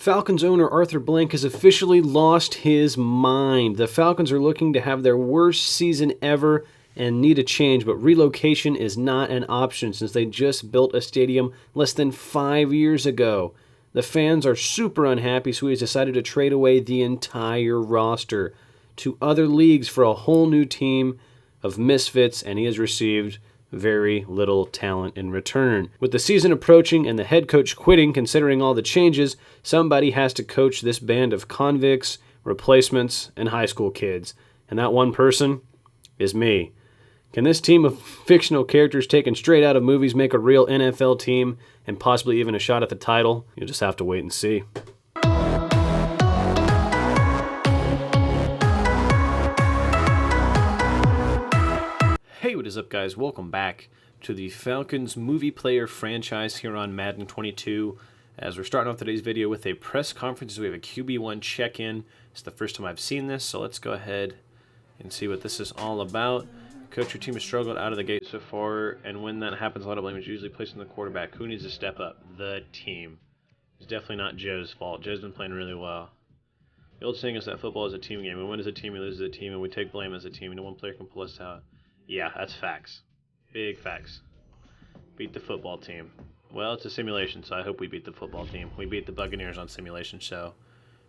Falcons owner Arthur Blank has officially lost his mind. The Falcons are looking to have their worst season ever and need a change, but relocation is not an option since they just built a stadium less than 5 years ago. The fans are super unhappy, so he's decided to trade away the entire roster to other leagues for a whole new team of misfits, and he has received very little talent in return. With the season approaching and the head coach quitting, considering all the changes, somebody has to coach this band of convicts, replacements, and high school kids. And that one person is me. Can this team of fictional characters taken straight out of movies make a real NFL team and possibly even a shot at the title? You'll just have to wait and see. Hey, what is up, guys? Welcome back to the Falcons movie player franchise here on Madden 22. As we're starting off today's video with a press conference, we have a QB1 check-in. It's the first time I've seen this, so let's go ahead and see what this is all about. Coach, your team has struggled out of the gate so far, and when that happens, a lot of blame is usually placed on the quarterback. Who needs to step up? The team. It's definitely not Joe's fault. Joe's been playing really well. The old saying is that football is a team game. We win as a team, we lose as a team, and we take blame as a team. No one player can pull us out. Yeah, that's facts. Big facts. Beat the football team. Well, it's a simulation, so I hope we beat the football team. We beat the Buccaneers on simulation, so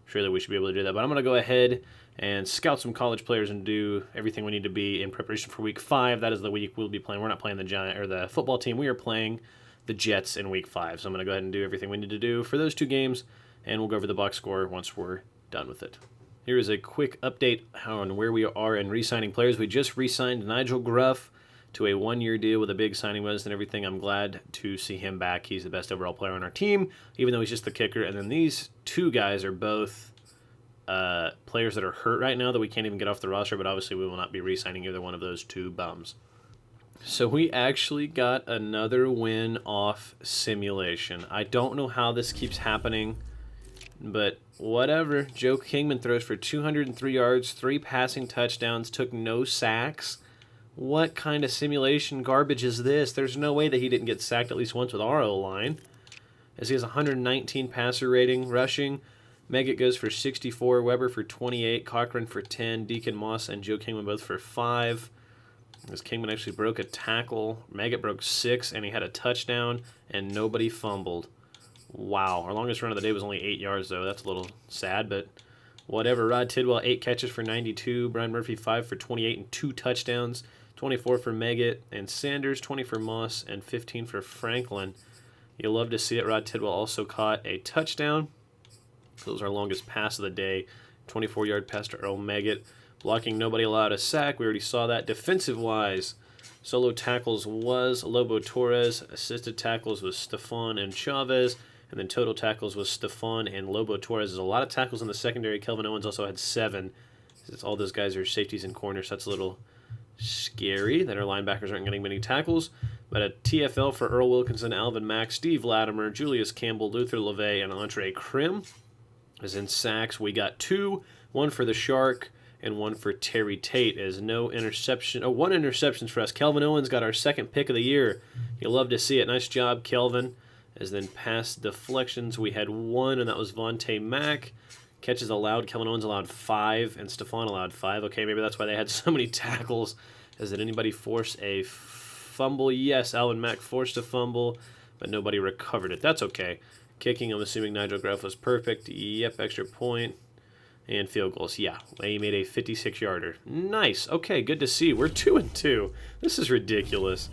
surely we should be able to do that. But I'm going to go ahead and scout some college players and do everything we need to be in preparation for Week 5. That is the week we'll be playing. We're not playing the football team. We are playing the Jets in Week 5. So I'm going to go ahead and do everything we need to do for those two games, and we'll go over the box score once we're done with it. Here is a quick update on where we are in re-signing players. We just re-signed Nigel Gruff to a one-year deal with a big signing bonus and everything. I'm glad to see him back. He's the best overall player on our team, even though he's just the kicker. And then these two guys are both players that are hurt right now that we can't even get off the roster, but obviously we will not be re-signing either one of those two bums. So we actually got another win off simulation. I don't know how this keeps happening, but whatever. Joe Kingman throws for 203 yards, 3 passing touchdowns, took no sacks. What kind of simulation garbage is this? There's no way that he didn't get sacked at least once with our O-line. As he has 119 passer rating, rushing. Meggett goes for 64, Weber for 28, Cochran for 10, Deacon Moss and Joe Kingman both for 5. As Kingman actually broke a tackle, Meggett broke 6, and he had a touchdown, and nobody fumbled. Wow, our longest run of the day was only 8 yards, though. That's a little sad, but whatever. Rod Tidwell, 8 catches for 92. Brian Murphy, 5 for 28 and 2 touchdowns. 24 for Meggett and Sanders, 20 for Moss, and 15 for Franklin. You'll love to see it. Rod Tidwell also caught a touchdown. That was our longest pass of the day. 24-yard pass to Earl Meggett. Blocking, nobody allowed a sack. We already saw that. Defensive-wise, solo tackles was Lobo Torres. Assisted tackles was Stefan and Chavez. And then total tackles was Stefan and Lobo Torres. There's a lot of tackles in the secondary. Kelvin Owens also had 7. Since all those guys are safeties and corners, so that's a little scary that our linebackers aren't getting many tackles. But a TFL for Earl Wilkinson, Alvin Mack, Steve Latimer, Julius Campbell, Luther LeVay, and Andre Krim. As in sacks, we got 2, 1 for the Shark and 1 for Terry Tate. As no interception, 1 interception for us. Kelvin Owens got our 2nd pick of the year. You'll love to see it. Nice job, Kelvin. As then pass deflections, we had 1, and that was Vontae Mack. Catches allowed, Kelvin Owens allowed 5, and Stefan allowed 5. Okay, maybe that's why they had so many tackles. Did anybody force a fumble? Yes, Alvin Mack forced a fumble, but nobody recovered it. That's okay. Kicking, I'm assuming Nigel Gruff was perfect. Yep, extra point. And field goals. Yeah, he made a 56-yarder. Nice. Okay, good to see. We're 2-2. This is ridiculous.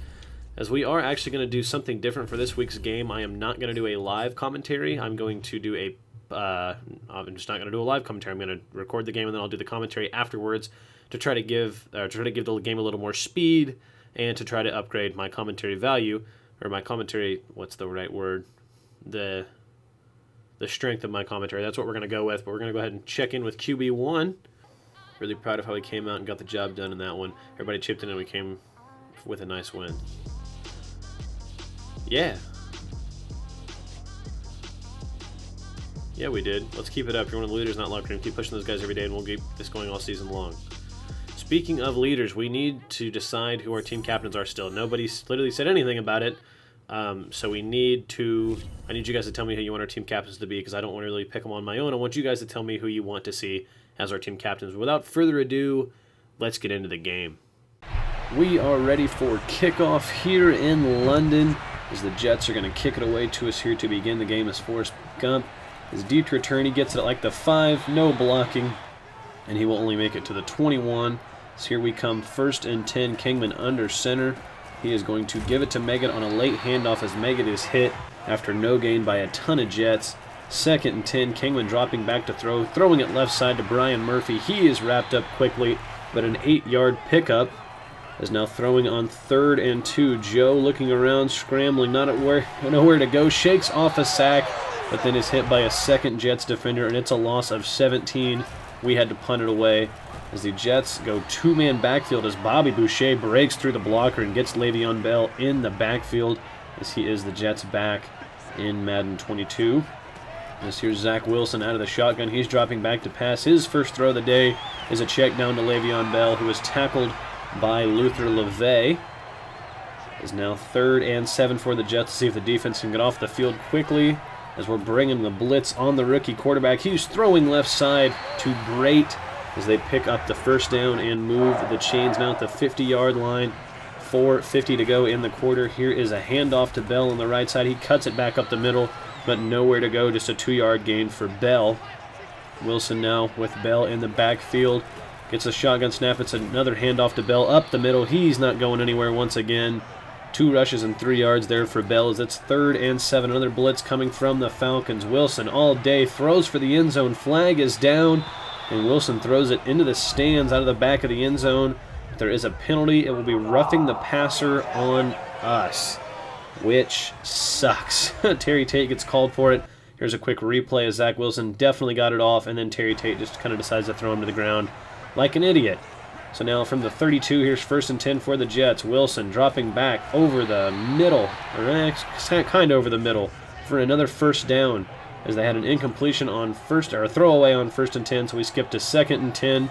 As we are actually going to do something different for this week's game. I am not going to do a live commentary. I'm going to do I'm just not going to do a live commentary. I'm going to record the game and then I'll do the commentary afterwards to try to give the game a little more speed and to try to upgrade my commentary value, or my commentary. What's the right word? The strength of my commentary. That's what we're going to go with. But we're going to go ahead and check in with QB1. Really proud of how he came out and got the job done in that one. Everybody chipped in and we came with a nice win. Yeah. Yeah, we did. Let's keep it up. You're one of the leaders in that locker room. Keep pushing those guys every day, and we'll keep this going all season long. Speaking of leaders, we need to decide who our team captains are still. Nobody's literally said anything about it, So we need to... I need you guys to tell me who you want our team captains to be, because I don't want to really pick them on my own. I want you guys to tell me who you want to see as our team captains. Without further ado, let's get into the game. We are ready for kickoff here in London, as the Jets are going to kick it away to us here to begin the game as Forrest Gump. His deep return, he gets it at like the 5, no blocking, and he will only make it to the 21. So here we come, 1st and 10, Kingman under center. He is going to give it to Meggett on a late handoff as Meggett is hit after no gain by a ton of Jets. 2nd and 10, Kingman dropping back to throw, throwing it left side to Brian Murphy. He is wrapped up quickly, but an 8-yard pickup is now throwing on 3rd and 2. Joe looking around, scrambling, nowhere to go, shakes off a sack, but then is hit by a 2nd Jets defender, and it's a loss of 17. We had to punt it away as the Jets go 2-man backfield as Bobby Boucher breaks through the blocker and gets Le'Veon Bell in the backfield as he is the Jets back in Madden 22. As here's Zach Wilson out of the shotgun. He's dropping back to pass. His first throw of the day is a check down to Le'Veon Bell, who was tackled by Luther LeVay. Is now 3rd and 7 for the Jets to see if the defense can get off the field quickly as we're bringing the blitz on the rookie quarterback. He's throwing left side to Brait as they pick up the first down and move the chains now at the 50-yard line. 4:50 to go in the quarter. Here is a handoff to Bell on the right side. He cuts it back up the middle, but nowhere to go. Just a 2-yard gain for Bell. Wilson now with Bell in the backfield. Gets a shotgun snap. It's another handoff to Bell up the middle. He's not going anywhere once again. 2 rushes and 3 yards there for Bell as it's 3rd and 7. Another blitz coming from the Falcons. Wilson all day throws for the end zone. Flag is down, and Wilson throws it into the stands out of the back of the end zone. If there is a penalty, it will be roughing the passer on us, which sucks. Terry Tate gets called for it. Here's a quick replay as Zach Wilson definitely got it off, and then Terry Tate just kind of decides to throw him to the ground like an idiot. So now from the 32, here's 1st and 10 for the Jets. Wilson dropping back over the middle, or kind of over the middle, for another first down, as they had an incompletion on a throwaway on 1st and 10, so we skipped to 2nd and 10,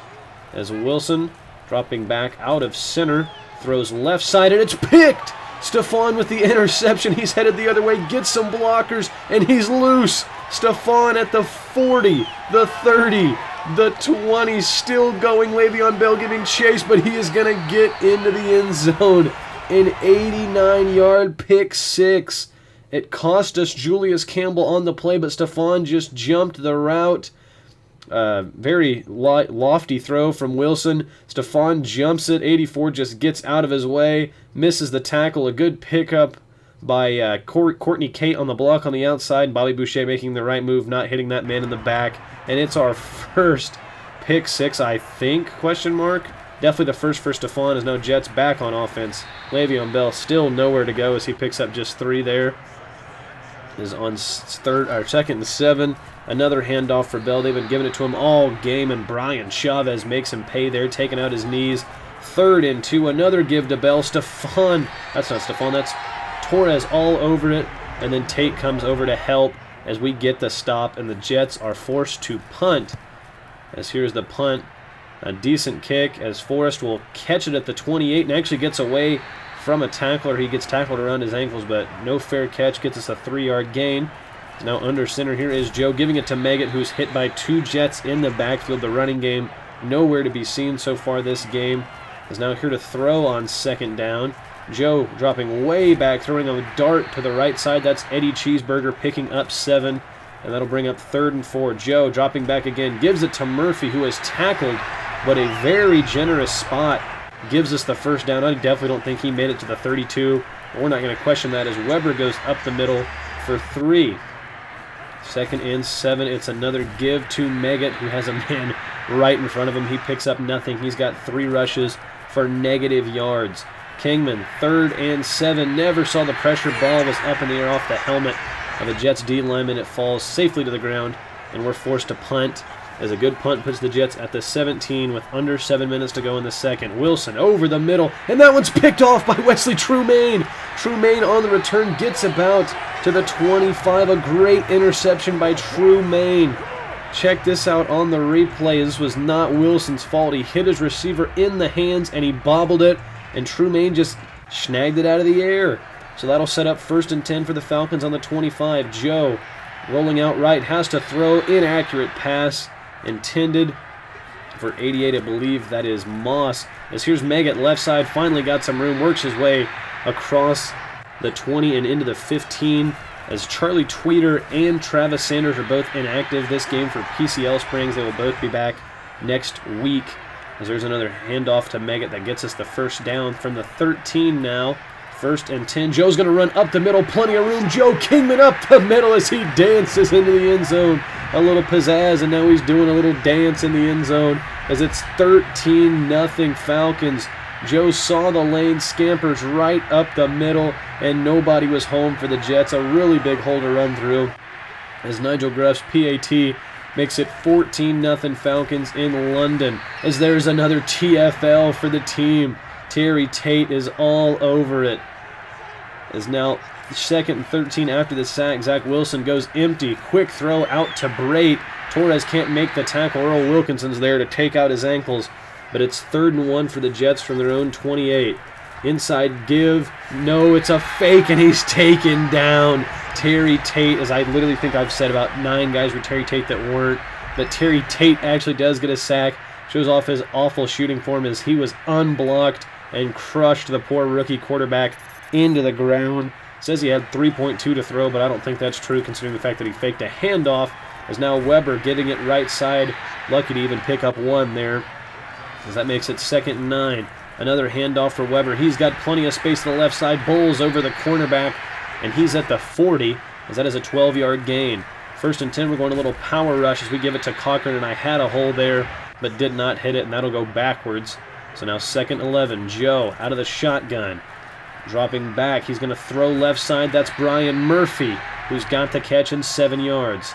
as Wilson dropping back out of center, throws left side, and it's picked! Stephon with the interception. He's headed the other way, gets some blockers, and he's loose. Stephon at the 40, the 30, the 20, still going. Le'Veon Bell getting chased, but he is going to get into the end zone. An 89-yard pick six. It cost us Julius Campbell on the play, but Stephon just jumped the route. Very lofty throw from Wilson. Stephon jumps it. 84 just gets out of his way, misses the tackle. A good pickup by Courtney Kate on the block on the outside. Bobby Boucher making the right move, not hitting that man in the back. And it's our first pick six, I think, question mark. Definitely the first for Stephon, as now Jets back on offense. Le'Veon Bell still nowhere to go as he picks up just 3 there. Is on 2nd and 7. Another handoff for Bell. They've been giving it to him all game, and Brian Chavez makes him pay there, taking out his knees. 3rd and 2. Another give to Bell. Stephon. That's not Stephon. That's Torres all over it. And then Tate comes over to help as we get the stop, and the Jets are forced to punt. As here's the punt. A decent kick as Forrest will catch it at the 28 and actually gets away from a tackler. He gets tackled around his ankles, but no fair catch. Gets us a 3-yard gain. Now under center, here is Joe giving it to Meggett, who's hit by 2 Jets in the backfield. The running game nowhere to be seen so far this game. Is now here to throw on 2nd down. Joe dropping way back, throwing a dart to the right side. That's Eddie Cheeseburger picking up 7, and that'll bring up 3rd and 4. Joe dropping back again, gives it to Murphy, who is tackled, but a very generous spot gives us the first down. I definitely don't think he made it to the 32. We're not going to question that as Weber goes up the middle for 3. 2nd and 7. It's another give to Meggett, who has a man right in front of him. He picks up nothing. He's got 3 rushes for negative yards. Kingman, 3rd and 7. Never saw the pressure. Ball was up in the air off the helmet of a Jets D lineman. It falls safely to the ground, and we're forced to punt. As a good punt puts the Jets at the 17 with under 7 minutes to go in the second. Wilson over the middle, and that one's picked off by Wesley Trumaine. Trumaine on the return gets about to the 25. A great interception by Trumaine. Check this out on the replay. This was not Wilson's fault. He hit his receiver in the hands, and he bobbled it, and Trumaine just snagged it out of the air. So that'll set up 1st and 10 for the Falcons on the 25. Joe rolling out right, has to throw, inaccurate pass, intended for 88, I believe that is Moss. As here's Meggett, left side, finally got some room, works his way across the 20 and into the 15. As Charlie Tweeter and Travis Sanders are both inactive this game for PCL Springs. They will both be back next week. As there's another handoff to Meggett that gets us the first down from the 13 now. 1st and 10. Joe's going to run up the middle. Plenty of room. Joe Kingman up the middle as he dances into the end zone. A little pizzazz, and now he's doing a little dance in the end zone as it's 13-0 Falcons. Joe saw the lane, scampers right up the middle, and nobody was home for the Jets. A really big hole to run through as Nigel Gruff's PAT makes it 14-0 Falcons in London. As there's another TFL for the team. Terry Tate is all over it. As now 2nd and 13 after the sack. Zach Wilson goes empty. Quick throw out to Brate. Torres can't make the tackle. Earl Wilkinson's there to take out his ankles. But it's 3rd and 1 for the Jets from their own 28. Inside give. No, it's a fake, and he's taken down. Terry Tate, as I literally think I've said about 9 guys for Terry Tate that weren't. But Terry Tate actually does get a sack. Shows off his awful shooting form as he was unblocked and crushed the poor rookie quarterback into the ground. Says he had 3.2 to throw, but I don't think that's true considering the fact that he faked a handoff. As now Weber getting it right side. Lucky to even pick up 1 there, as that makes it 2nd and 9. Another handoff for Weber. He's got plenty of space to the left side. Bowles over the cornerback, and he's at the 40, as that is a 12-yard gain. 1st and 10, we're going a little power rush as we give it to Cochran, and I had a hole there, but did not hit it, and that'll go backwards. So now 2nd and 11. Joe out of the shotgun. Dropping back. He's going to throw left side. That's Brian Murphy, who's got the catch in 7 yards.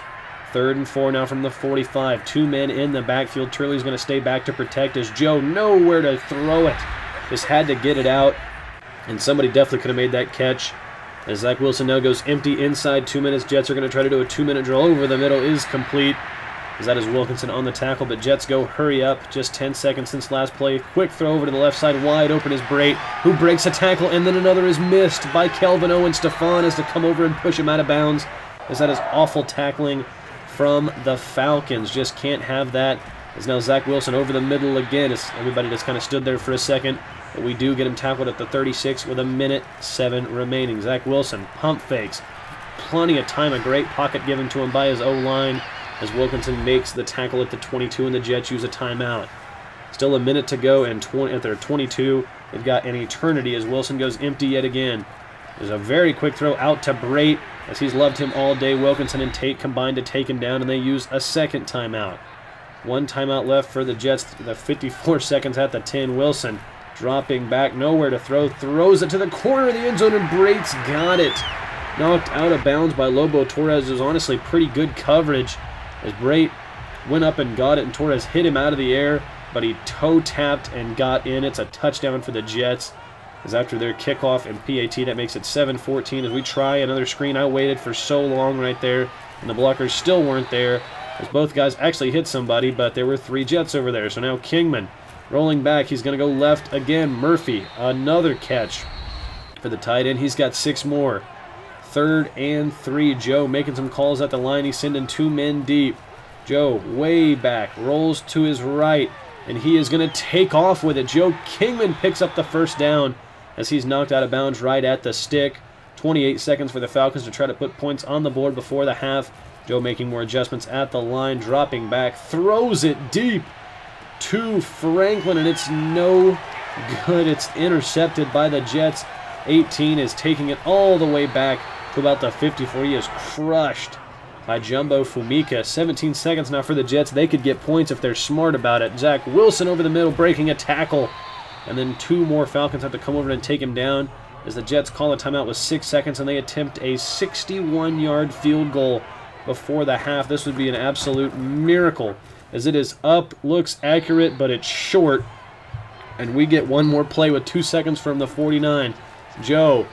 3rd and 4 now from the 45. 2 men in the backfield. Turley's going to stay back to protect as Joe nowhere to throw it. Just had to get it out, and somebody definitely could have made that catch. As Zach Wilson now goes empty inside 2 minutes. Jets are going to try to do a 2-minute drill over the middle. Is complete. As that is Wilkinson on the tackle, but Jets go hurry up. Just 10 seconds since last play. Quick throw over to the left side. Wide open is Brate, who breaks a tackle, and then another is missed by Kelvin Owen. Stefan has to come over and push him out of bounds. As that is awful tackling from the Falcons. Just can't have that. As now Zach Wilson over the middle again. As everybody just kind of stood there for a second. But we do get him tackled at the 36 with 1:07 remaining. Zach Wilson pump fakes. Plenty of time. A great pocket given to him by his O-line, as Wilkinson makes the tackle at the 22 and the Jets use a timeout. Still a minute to go, and at their 22, they've got an eternity as Wilson goes empty yet again. There's a very quick throw out to Brate, as he's loved him all day. Wilkinson and Tate combined to take him down, and they use a 2nd timeout. 1 timeout left for the Jets, the 54 seconds at the 10. Wilson dropping back, nowhere to throw, throws it to the corner of the end zone, and Brate's got it. Knocked out of bounds by Lobo Torres. It was honestly pretty good coverage, as Brate went up and got it, and Torres hit him out of the air, but he toe-tapped and got in. It's a touchdown for the Jets, as after their kickoff and PAT, that makes it 7-14 as we try another screen. I waited for so long right there, and the blockers still weren't there, as both guys actually hit somebody, but there were 3 Jets over there. So now Kingman rolling back. He's going to go left again. Murphy, another catch for the tight end. He's got 6 more. 3rd and 3. Joe making some calls at the line. He's sending 2 men deep. Joe way back, rolls to his right, and he is going to take off with it. Joe Kingman picks up the first down as he's knocked out of bounds right at the stick. 28 seconds for the Falcons to try to put points on the board before the half. Joe making more adjustments at the line, dropping back, throws it deep to Franklin, and it's no good. It's intercepted by the Jets. 18 is taking it all the way back to about the 54. He is crushed by Jumbo Fumika. 17 seconds now for the Jets. They could get points if they're smart about it. Zach Wilson over the middle breaking a tackle. And then 2 more Falcons have to come over and take him down as the Jets call a timeout with 6 seconds, and they attempt a 61-yard field goal before the half. This would be an absolute miracle, as it is up, looks accurate, but it's short. And we get 1 more play with 2 seconds from the 49. Joe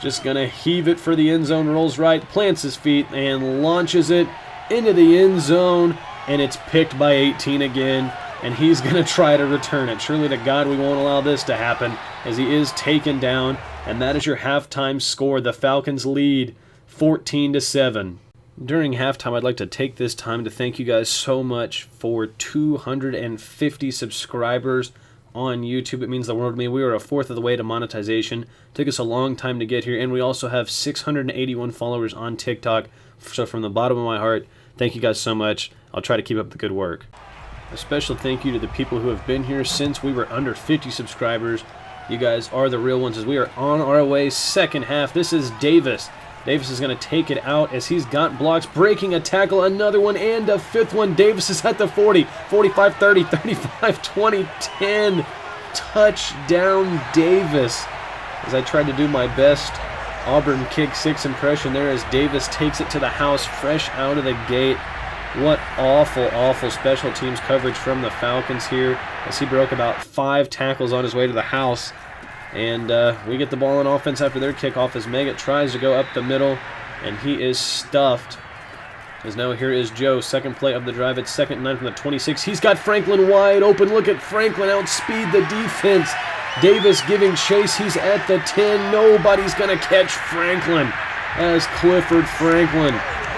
just going to heave it for the end zone, rolls right, plants his feet, and launches it into the end zone, and it's picked by 18 again. and he's going to try to return it. Surely to God we won't allow this to happen, as he is taken down, and that is your halftime score. The Falcons lead 14-7. During halftime, I'd like to take this time to thank you guys so much for 250 subscribers on YouTube. It means the world to me. We are a fourth of the way to monetization. It took us a long time to get here, and we also have 681 followers on TikTok. So from the bottom of my heart, thank you guys so much. I'll try to keep up the good work. A special thank you to the people who have been here since we were under 50 subscribers. You guys are the real ones as we are on our way. Second half. This is Davis. Davis is going to take it out as he's got blocks, breaking a tackle, another one, and a fifth one. Davis is at the 40, 45, 30, 35, 20, 10. Touchdown Davis. As I tried to do my best Auburn kick six impression there as Davis takes it to the house fresh out of the gate. What awful, awful special teams coverage from the Falcons here as he broke about 5 tackles on his way to the house. And we get the ball on offense after their kickoff as Meggett tries to go up the middle, and he is stuffed. As now here is Joe, second play of the drive. It's 2nd and 9 from the 26. He's got Franklin wide open. Look at Franklin outspeed the defense. Davis giving chase. He's at the 10. Nobody's going to catch Franklin as Clifford Franklin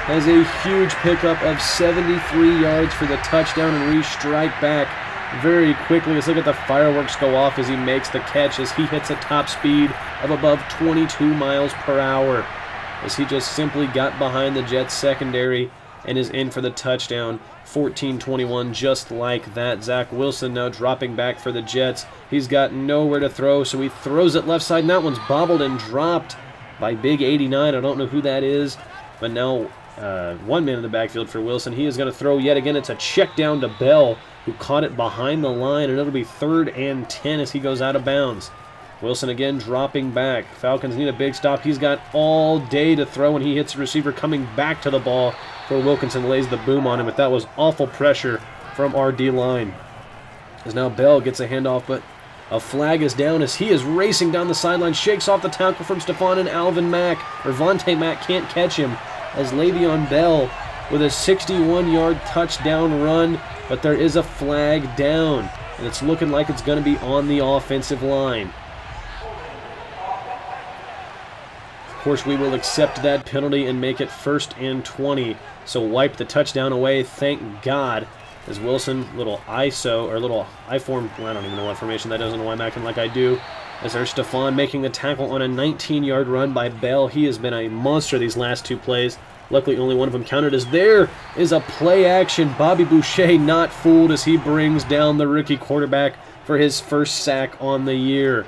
has a huge pickup of 73 yards for the touchdown, and we strike back very quickly. Let's look at the fireworks go off as he makes the catch as he hits a top speed of above 22 miles per hour as he just simply got behind the Jets secondary and is in for the touchdown. 14-21 just like that. Zach Wilson now dropping back for the Jets. He's got nowhere to throw, so he throws it left side, and that one's bobbled and dropped by Big 89. I don't know who that is, but now one man in the backfield for Wilson. He is going to throw yet again. It's a check down to Bell, who caught it behind the line, and it'll be 3rd and 10 as he goes out of bounds. Wilson again dropping back. Falcons need a big stop. He's got all day to throw, and he hits the receiver coming back to the ball for Wilkinson, lays the boom on him, but that was awful pressure from our D-line. As now Bell gets a handoff, but a flag is down as he is racing down the sideline, shakes off the tackle from Stephon, and Alvin Mack, or Vontae Mack, can't catch him as Le'Veon Bell with a 61-yard touchdown run, but there is a flag down, and it's looking like it's going to be on the offensive line. Of course, we will accept that penalty and make it 1st and 20, so wipe the touchdown away, thank God, as Wilson, little ISO, or little I-form, I don't even know what formation that is, I don't know why I'm acting like I do, as there's Stephon making the tackle on a 19-yard run by Bell. He has been a monster these last 2 plays. Luckily, only one of them counted, as there is a play action. Bobby Boucher not fooled as he brings down the rookie quarterback for his first sack on the year.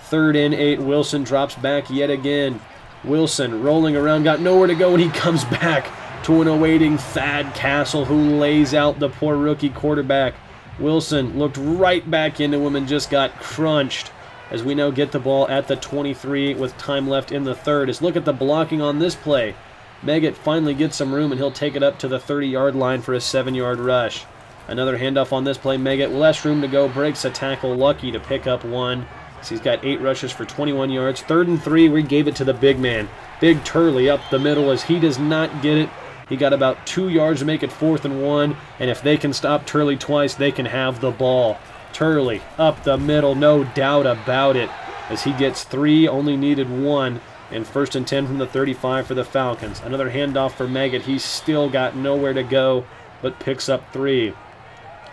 3rd and 8, Wilson drops back yet again. Wilson rolling around, got nowhere to go, and he comes back to an awaiting Thad Castle, who lays out the poor rookie quarterback. Wilson looked right back into him and just got crunched as we now get the ball at the 23 with time left in the 3rd. As look at the blocking on this play. Meggett finally gets some room, and he'll take it up to the 30-yard line for a 7-yard rush. Another handoff on this play. Meggett, less room to go, breaks a tackle, lucky to pick up 1. So he's got 8 rushes for 21 yards. 3rd and 3, we gave it to the big man. Big Turley up the middle as he does not get it. He got about 2 yards to make it 4th and 1, and if they can stop Turley twice, they can have the ball. Turley up the middle, no doubt about it, as he gets 3, only needed 1, and 1st and 10 from the 35 for the Falcons. Another handoff for Meggett. He's still got nowhere to go, but picks up 3.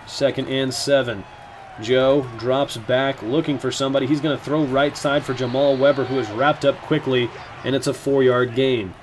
2nd and 7. Joe drops back, looking for somebody. He's going to throw right side for Jamal Weber, who is wrapped up quickly, and it's a 4-yard gain.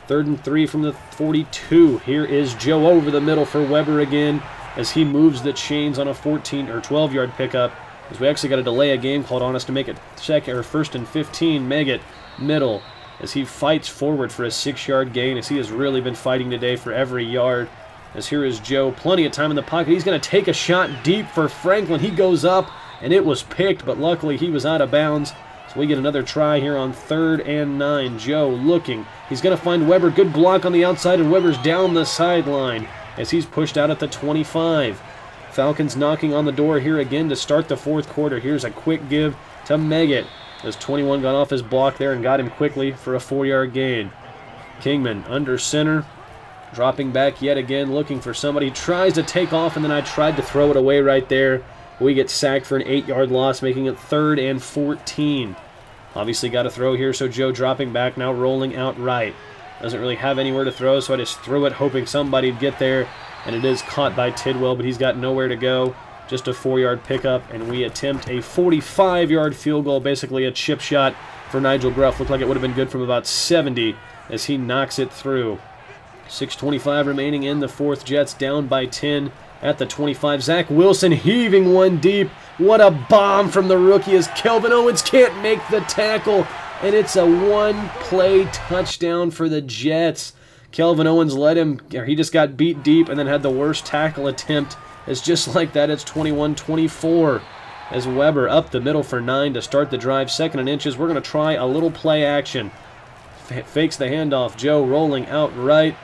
3rd and 3 from the 42. Here is Joe over the middle for Weber again, as he moves the chains on a 14 or 12-yard pickup. As we actually got a delay of game called on us to make it 1st and 15. Meggett middle as he fights forward for a 6-yard gain, as he has really been fighting today for every yard. As here is Joe, plenty of time in the pocket. He's going to take a shot deep for Franklin. He goes up, and it was picked, but luckily he was out of bounds. So we get another try here on 3rd and 9. Joe looking. He's going to find Weber. Good block on the outside, and Weber's down the sideline as he's pushed out at the 25. Falcons knocking on the door here again to start the 4th quarter. Here's a quick give to Meggett as 21 got off his block there and got him quickly for a 4-yard gain. Kingman under center. Dropping back yet again, looking for somebody. Tries to take off, and then I tried to throw it away right there. We get sacked for an 8-yard loss, making it 3rd and 14. Obviously got to throw here, so Joe dropping back, now rolling out right. Doesn't really have anywhere to throw, so I just threw it, hoping somebody'd get there. And it is caught by Tidwell, but he's got nowhere to go. Just a 4-yard pickup, and we attempt a 45-yard field goal, basically a chip shot for Nigel Gruff. Looked like it would have been good from about 70 as he knocks it through. 6:25 remaining in the fourth. Jets down by 10 at the 25. Zach Wilson heaving one deep. What a bomb from the rookie as Kelvin Owens can't make the tackle, and it's a one-play touchdown for the Jets. Kelvin Owens he just got beat deep and then had the worst tackle attempt. It's just like that. It's 21-24 as Weber up the middle for 9 to start the drive. 2nd and inches. We're going to try a little play action. Fakes the handoff. Joe rolling out right.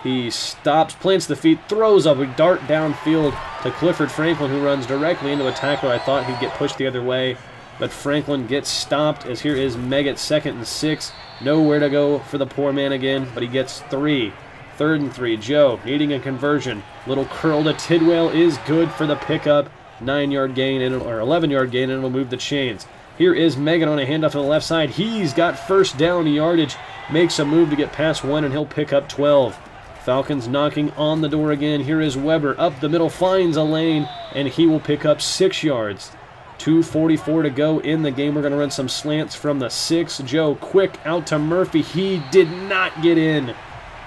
He stops, plants the feet, throws up a dart downfield to Clifford Franklin, who runs directly into a tackler. I thought he'd get pushed the other way, but Franklin gets stopped as here is Meggett, 2nd and 6. Nowhere to go for the poor man again, but he gets 3. 3rd and 3. Joe needing a conversion. Little curl to Tidwell is good for the pickup. 9-yard gain, or 11-yard gain, and it'll move the chains. Here is Meggett on a handoff to the left side. He's got first down yardage. Makes a move to get past 1, and he'll pick up 12. Falcons knocking on the door again. Here is Weber up the middle, finds a lane, and he will pick up 6 yards. 2:44 to go in the game. We're going to run some slants from the 6. Joe quick out to Murphy. He did not get in.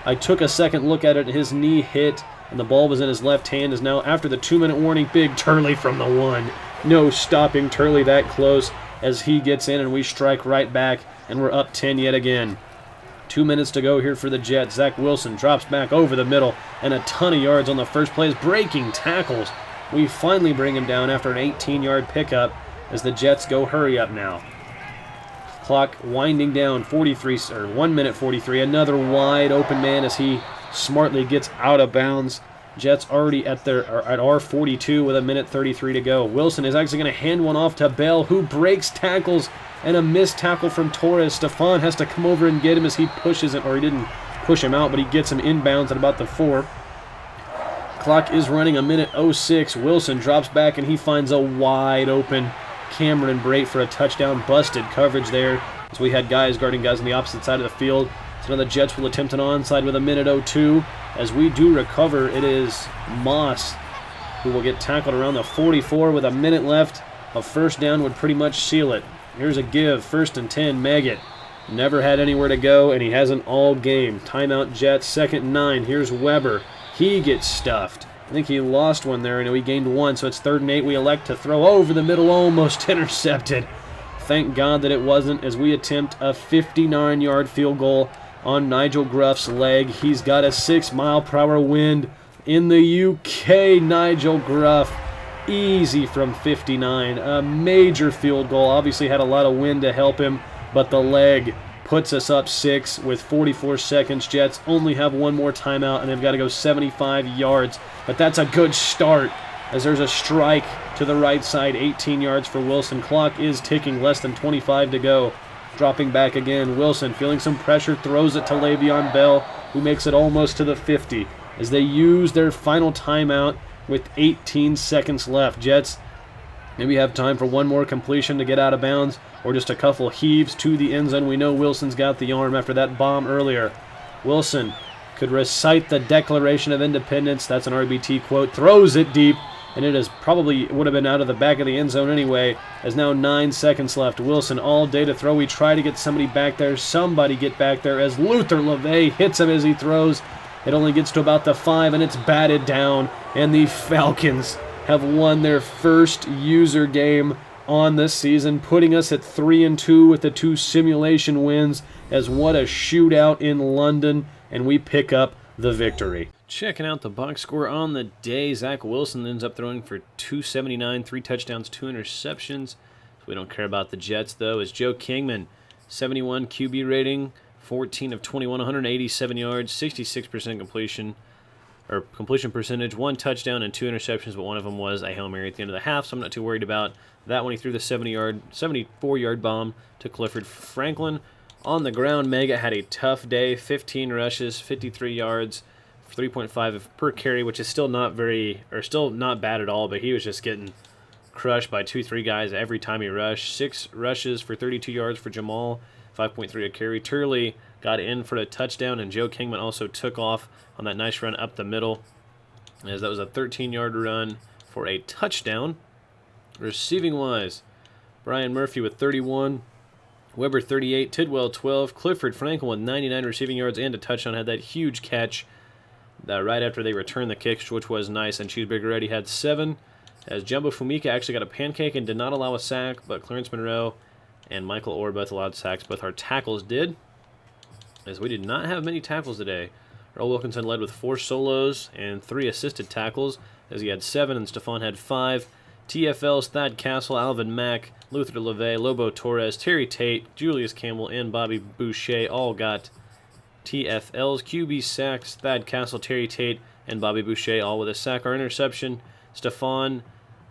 I took a second look at it. His knee hit, and the ball was in his left hand. Is now after the 2-minute warning. Big Turley from the 1. No stopping Turley that close as he gets in, and we strike right back, and we're up 10 yet again. 2 minutes to go here for the Jets. Zach Wilson drops back over the middle, and a ton of yards on the first play. Breaking tackles. We finally bring him down after an 18-yard pickup as the Jets go hurry up now. Clock winding down, 1 minute 43. Another wide open man as he smartly gets out of bounds. Jets already at our 42 with 1:33 to go. Wilson is actually going to hand one off to Bell, who breaks tackles, and a missed tackle from Torres. Stefan has to come over and get him as he pushes it, or he didn't push him out, but he gets him inbounds at about the 4. Clock is running 1:06. Wilson drops back, and he finds a wide open Cameron Brate for a touchdown. Busted coverage there as we had guys guarding guys on the opposite side of the field. So now the Jets will attempt an onside with 1:02. As we do recover, it is Moss who will get tackled around the 44 with a minute left. A first down would pretty much seal it. Here's a give, 1st and 10, Meggett. Never had anywhere to go, and he hasn't all game. Timeout Jets, 2nd and 9. Here's Weber. He gets stuffed. I think he lost one there, and we gained 1, so it's 3rd and 8. We elect to throw over the middle, almost intercepted. Thank God that it wasn't, as we attempt a 59-yard field goal on Nigel Gruff's leg. He's got a 6-mile-per-hour wind in the UK. Nigel Gruff, easy from 59. A major field goal. Obviously had a lot of wind to help him, but the leg puts us up 6 with 44 seconds. Jets only have one more timeout, and they've got to go 75 yards. But that's a good start, as there's a strike to the right side, 18 yards for Wilson. Clock is ticking, less than 25 to go. Dropping back again, Wilson feeling some pressure, throws it to Le'Veon Bell, who makes it almost to the 50, as they use their final timeout with 18 seconds left. Jets maybe have time for one more completion to get out of bounds, or just a couple heaves to the end zone. We know Wilson's got the arm after that bomb earlier. Wilson could recite the Declaration of Independence. That's an RBT quote. Throws it deep, and it is probably would have been out of the back of the end zone anyway, as now 9 seconds left. Wilson all day to throw. We try to get somebody back there. Somebody get back there as Luther LeVay hits him as he throws. It only gets to about the 5, and it's batted down, and the Falcons have won their first user game on this season, putting us at 3-2 with the 2 simulation wins, as what a shootout in London, and we pick up the victory. Checking out the box score on the day, Zach Wilson ends up throwing for 279, 3 touchdowns, 2 interceptions. We don't care about the Jets, though, as Joe Kingman, 71 QB rating, 14 of 21, 187 yards, 66% completion percentage, 1 touchdown and 2 interceptions, but one of them was a Hail Mary at the end of the half, so I'm not too worried about that one. He threw the 74-yard bomb to Clifford Franklin. On the ground, Mega had a tough day, 15 rushes, 53 yards, 3.5 per carry, which is still not bad at all, but he was just getting crushed by 2-3 guys every time he rushed. 6 rushes for 32 yards for Jamal, 5.3 a carry. Turley got in for a touchdown, and Joe Kingman also took off on that nice run up the middle, as that was a 13-yard run for a touchdown. Receiving-wise, Brian Murphy with 31, Weber 38, Tidwell 12, Clifford Franklin with 99 receiving yards and a touchdown. Had that huge catch right after they returned the kick, which was nice, and Cheeseburger already had 7, as Jumbo Fumika actually got a pancake and did not allow a sack, but Clarence Monroe and Michael Orr both allowed sacks. Both our tackles did, as we did not have many tackles today. Earl Wilkinson led with 4 solos and 3 assisted tackles, as he had 7 and Stephon had 5. TFL's Thad Castle, Alvin Mack, Luther LeVay, Lobo Torres, Terry Tate, Julius Campbell, and Bobby Boucher all got TFL's. QB sacks, Thad Castle, Terry Tate, and Bobby Boucher all with a sack. Our interception, Stephon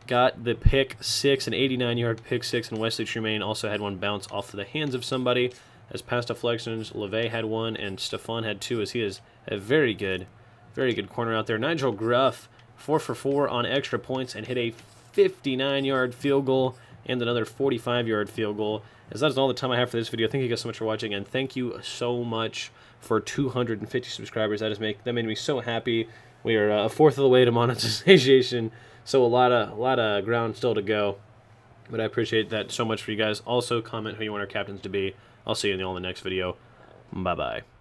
got the pick 6, an 89-yard pick 6, and Wesley Tremaine also had one bounce off the hands of somebody. As pass deflections, LeVay had 1 and Stephon had 2, as he is a very good corner out there. Nigel Gruff, 4 for 4 on extra points and hit a 59-yard field goal and another 45-yard field goal. As that is all the time I have for this video. Thank you guys so much for watching, and thank you so much for 250 subscribers. That made me so happy. We are a fourth of the way to monetization, so a lot of ground still to go. But I appreciate that so much for you guys. Also, comment who you want our captains to be. I'll see you all in the next video. Bye-bye.